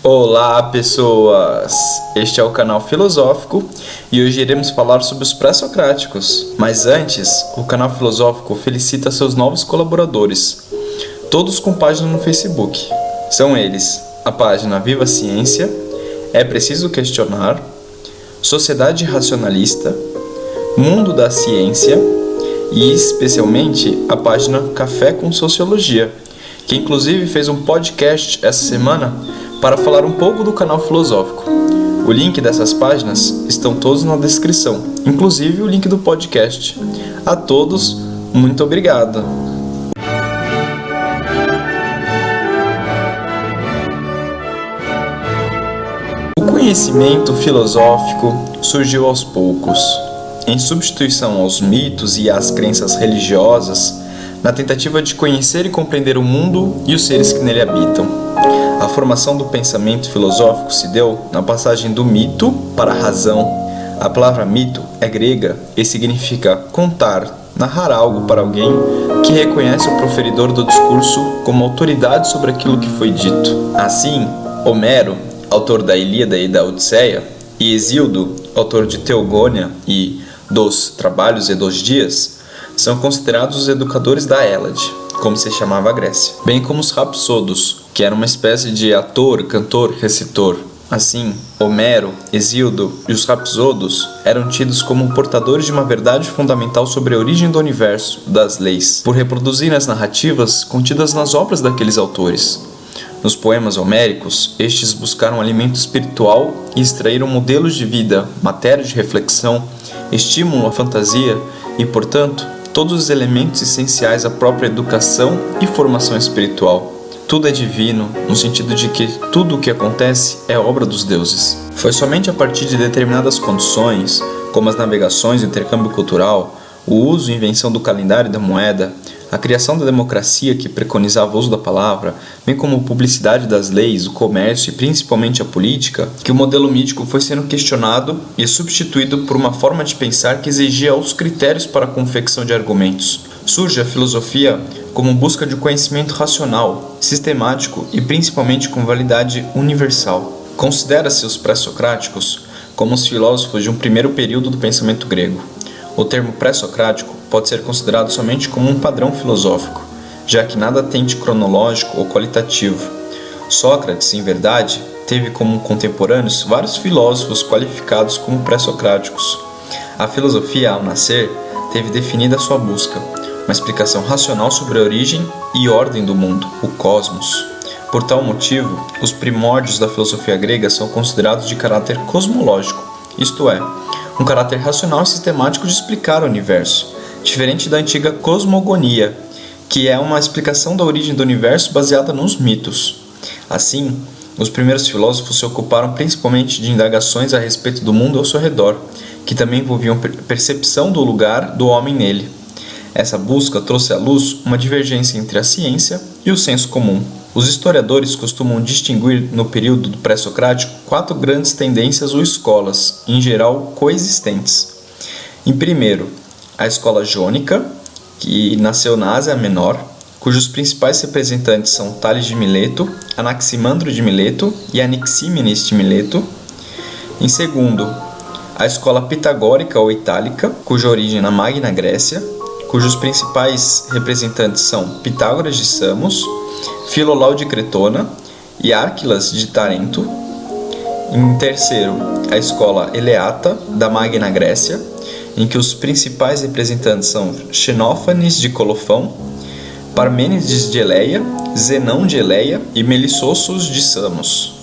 Olá, pessoas! Este é o canal Filosófico e hoje iremos falar sobre os pré-socráticos. Mas antes, o canal Filosófico felicita seus novos colaboradores, todos com página no Facebook. São eles a página Viva Ciência, É Preciso Questionar, Sociedade Racionalista, Mundo da Ciência e especialmente a página Café com Sociologia, que inclusive fez um podcast essa semana para falar um pouco do canal Filosófico. O link dessas páginas estão todos na descrição, inclusive o link do podcast. A todos, muito obrigado! O conhecimento filosófico surgiu aos poucos, em substituição aos mitos e às crenças religiosas, na tentativa de conhecer e compreender o mundo e os seres que nele habitam. A formação do pensamento filosófico se deu na passagem do mito para a razão. A palavra mito é grega e significa contar, narrar algo para alguém que reconhece o proferidor do discurso como autoridade sobre aquilo que foi dito. Assim, Homero, autor da Ilíada e da Odisseia, e Hesíodo, autor de Teogônia e dos Trabalhos e dos Dias, são considerados os educadores da Hélade, como se chamava a Grécia, bem como os rapsodos, que era uma espécie de ator, cantor, recitor. Assim, Homero, Hesíodo e os rapsodos eram tidos como portadores de uma verdade fundamental sobre a origem do universo, das leis, por reproduzirem as narrativas contidas nas obras daqueles autores. Nos poemas homéricos, estes buscaram alimento espiritual e extraíram modelos de vida, matéria de reflexão, estímulo à fantasia e, portanto, todos os elementos essenciais à própria educação e formação espiritual. Tudo é divino, no sentido de que tudo o que acontece é obra dos deuses. Foi somente a partir de determinadas condições, como as navegações e o intercâmbio cultural, o uso e invenção do calendário e da moeda, a criação da democracia que preconizava o uso da palavra, bem como a publicidade das leis, o comércio e principalmente a política, que o modelo mítico foi sendo questionado e substituído por uma forma de pensar que exigia outros critérios para a confecção de argumentos. Surge a filosofia como busca de conhecimento racional, sistemático e principalmente com validade universal. Considera-se os pré-socráticos como os filósofos de um primeiro período do pensamento grego. O termo pré-socrático pode ser considerado somente como um padrão filosófico, já que nada tem de cronológico ou qualitativo. Sócrates, em verdade, teve como contemporâneos vários filósofos qualificados como pré-socráticos. A filosofia, ao nascer, teve definida sua busca, uma explicação racional sobre a origem e ordem do mundo, o cosmos. Por tal motivo, os primórdios da filosofia grega são considerados de caráter cosmológico, isto é, um caráter racional e sistemático de explicar o universo, diferente da antiga cosmogonia, que é uma explicação da origem do universo baseada nos mitos. Assim, os primeiros filósofos se ocuparam principalmente de indagações a respeito do mundo ao seu redor, que também envolviam percepção do lugar do homem nele. Essa busca trouxe à luz uma divergência entre a ciência e o senso comum. Os historiadores costumam distinguir no período do pré-socrático 4 grandes tendências ou escolas, em geral coexistentes. Em primeiro, a escola jônica, que nasceu na Ásia Menor, cujos principais representantes são Tales de Mileto, Anaximandro de Mileto e Anaxímenes de Mileto. Em segundo, a escola pitagórica ou itálica, cuja origem é na Magna Grécia, cujos principais representantes são Pitágoras de Samos, Filolau de Cretona e Árquilas de Tarento. Em terceiro, a escola eleata da Magna Grécia, em que os principais representantes são Xenófanes de Colofão, Parmênides de Eleia, Zenão de Eleia e Melissossos de Samos.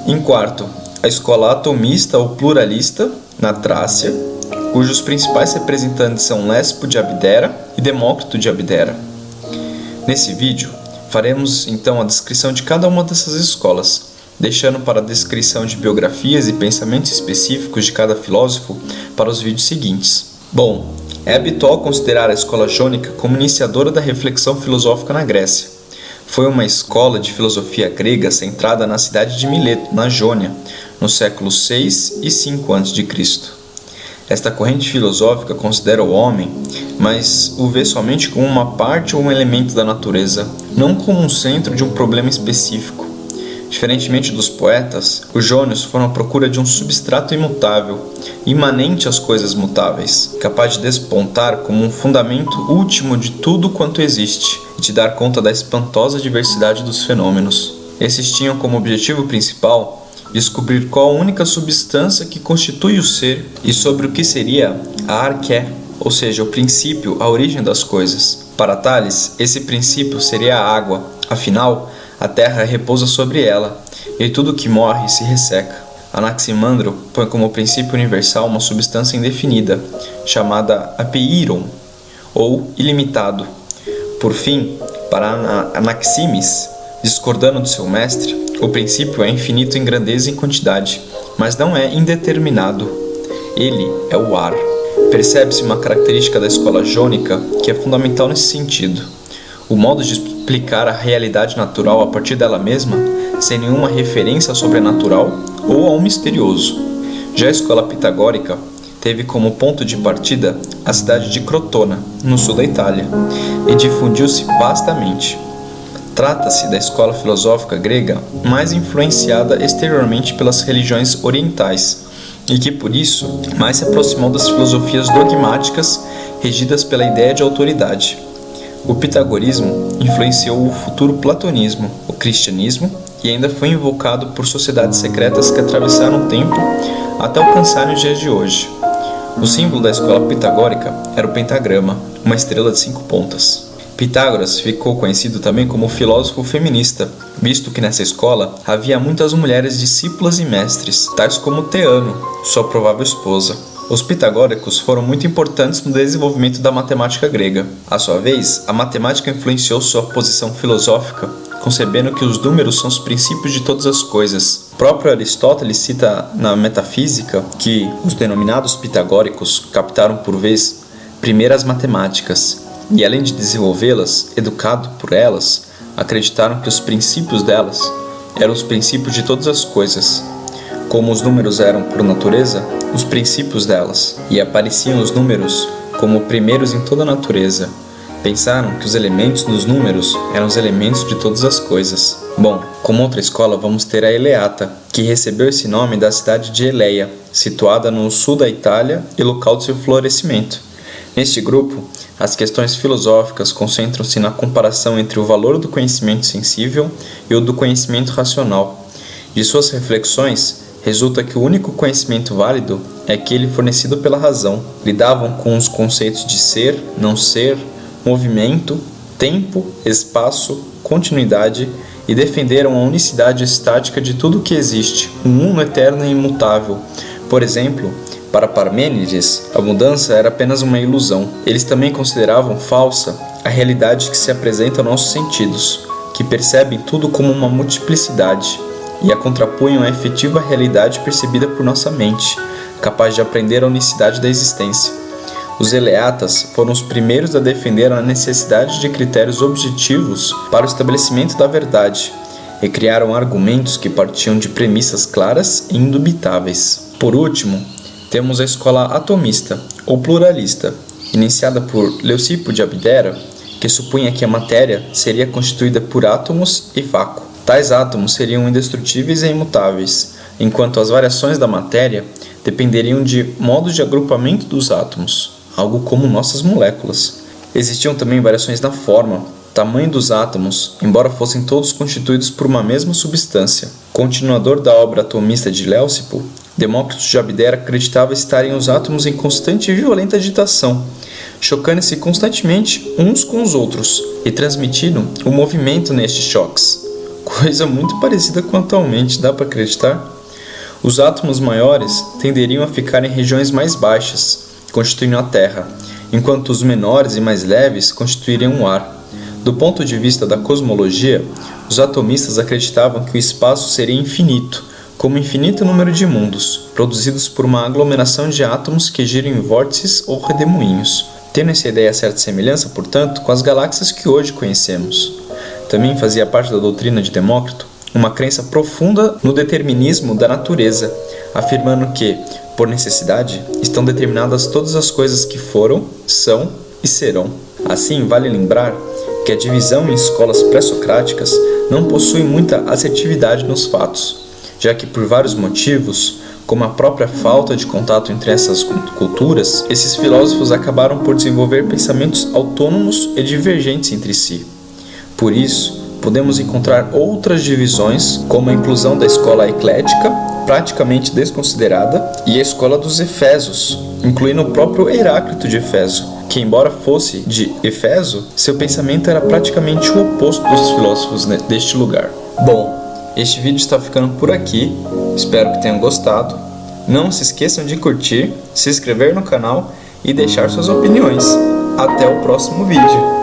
Em quarto, a escola atomista ou pluralista na Trácia, cujos principais representantes são Lespo de Abdera e Demócrito de Abdera. Nesse vídeo, faremos então a descrição de cada uma dessas escolas, deixando para a descrição de biografias e pensamentos específicos de cada filósofo para os vídeos seguintes. Bom, é habitual considerar a escola jônica como iniciadora da reflexão filosófica na Grécia. Foi uma escola de filosofia grega centrada na cidade de Mileto, na Jônia, nos séculos 6 e 5 a.C. Esta corrente filosófica considera o homem, mas o vê somente como uma parte ou um elemento da natureza, não como um centro de um problema específico. Diferentemente dos poetas, os jônios foram à procura de um substrato imutável, imanente às coisas mutáveis, capaz de despontar como um fundamento último de tudo quanto existe e de dar conta da espantosa diversidade dos fenômenos. Esses tinham como objetivo principal descobrir qual a única substância que constitui o ser e sobre o que seria a arqué, ou seja, o princípio, a origem das coisas. Para Tales, esse princípio seria a água, afinal, a terra repousa sobre ela, e tudo que morre se resseca. Anaximandro põe como princípio universal uma substância indefinida, chamada apeiron, ou ilimitado. Por fim, para Anaximes, discordando do seu mestre, o princípio é infinito em grandeza e em quantidade, mas não é indeterminado. Ele é o ar. Percebe-se uma característica da escola jônica que é fundamental nesse sentido. O modo de explicar a realidade natural a partir dela mesma, sem nenhuma referência ao sobrenatural ou ao misterioso. Já a escola pitagórica teve como ponto de partida a cidade de Crotona, no sul da Itália, e difundiu-se vastamente. Trata-se da escola filosófica grega mais influenciada exteriormente pelas religiões orientais, e que, por isso, mais se aproximou das filosofias dogmáticas regidas pela ideia de autoridade. O pitagorismo influenciou o futuro platonismo, o cristianismo, e ainda foi invocado por sociedades secretas que atravessaram o tempo até alcançarem os dias de hoje. O símbolo da escola pitagórica era o pentagrama, uma estrela de 5 pontas. Pitágoras ficou conhecido também como filósofo feminista, visto que nessa escola havia muitas mulheres discípulas e mestres, tais como Teano, sua provável esposa. Os pitagóricos foram muito importantes no desenvolvimento da matemática grega. À sua vez, a matemática influenciou sua posição filosófica, concebendo que os números são os princípios de todas as coisas. O próprio Aristóteles cita na Metafísica que os denominados pitagóricos captaram por vez primeiras matemáticas, e além de desenvolvê-las, educado por elas, acreditaram que os princípios delas eram os princípios de todas as coisas, como os números eram, por natureza, os princípios delas, e apareciam os números como primeiros em toda a natureza. Pensaram que os elementos dos números eram os elementos de todas as coisas. Bom, como outra escola, vamos ter a Eleata, que recebeu esse nome da cidade de Eleia, situada no sul da Itália e local de seu florescimento. Neste grupo, as questões filosóficas concentram-se na comparação entre o valor do conhecimento sensível e o do conhecimento racional. De suas reflexões, resulta que o único conhecimento válido é aquele fornecido pela razão. Lidavam com os conceitos de ser, não ser, movimento, tempo, espaço, continuidade e defenderam a unicidade estática de tudo o que existe, um uno eterno e imutável. Por exemplo, para Parmênides, a mudança era apenas uma ilusão. Eles também consideravam falsa a realidade que se apresenta aos nossos sentidos, que percebem tudo como uma multiplicidade, e a contrapunham à efetiva realidade percebida por nossa mente, capaz de aprender a unicidade da existência. Os eleatas foram os primeiros a defender a necessidade de critérios objetivos para o estabelecimento da verdade, e criaram argumentos que partiam de premissas claras e indubitáveis. Por último, temos a escola atomista, ou pluralista, iniciada por Leucipo de Abdera, que supunha que a matéria seria constituída por átomos e vácuo. Tais átomos seriam indestrutíveis e imutáveis, enquanto as variações da matéria dependeriam de modos de agrupamento dos átomos, algo como nossas moléculas. Existiam também variações na forma, tamanho dos átomos, embora fossem todos constituídos por uma mesma substância. Continuador da obra atomista de Leucipo, Demócrito de Abdera acreditava estarem os átomos em constante e violenta agitação, chocando-se constantemente uns com os outros e transmitindo o movimento nestes choques. Coisa muito parecida com atualmente, dá para acreditar? Os átomos maiores tenderiam a ficar em regiões mais baixas, constituindo a Terra, enquanto os menores e mais leves constituiriam o ar. Do ponto de vista da cosmologia, os atomistas acreditavam que o espaço seria infinito, como infinito número de mundos, produzidos por uma aglomeração de átomos que giram em vórtices ou redemoinhos, tendo essa ideia certa semelhança, portanto, com as galáxias que hoje conhecemos. Também fazia parte da doutrina de Demócrito uma crença profunda no determinismo da natureza, afirmando que, por necessidade, estão determinadas todas as coisas que foram, são e serão. Assim, vale lembrar que a divisão em escolas pré-socráticas não possuem muita assertividade nos fatos, já que por vários motivos, como a própria falta de contato entre essas culturas, esses filósofos acabaram por desenvolver pensamentos autônomos e divergentes entre si. Por isso, podemos encontrar outras divisões, como a inclusão da escola eclética, praticamente desconsiderada, e a escola dos Efésios, incluindo o próprio Heráclito de Éfeso, que embora fosse de Éfeso, seu pensamento era praticamente o oposto dos filósofos deste lugar. Bom, este vídeo está ficando por aqui, espero que tenham gostado. Não se esqueçam de curtir, se inscrever no canal e deixar suas opiniões. Até o próximo vídeo.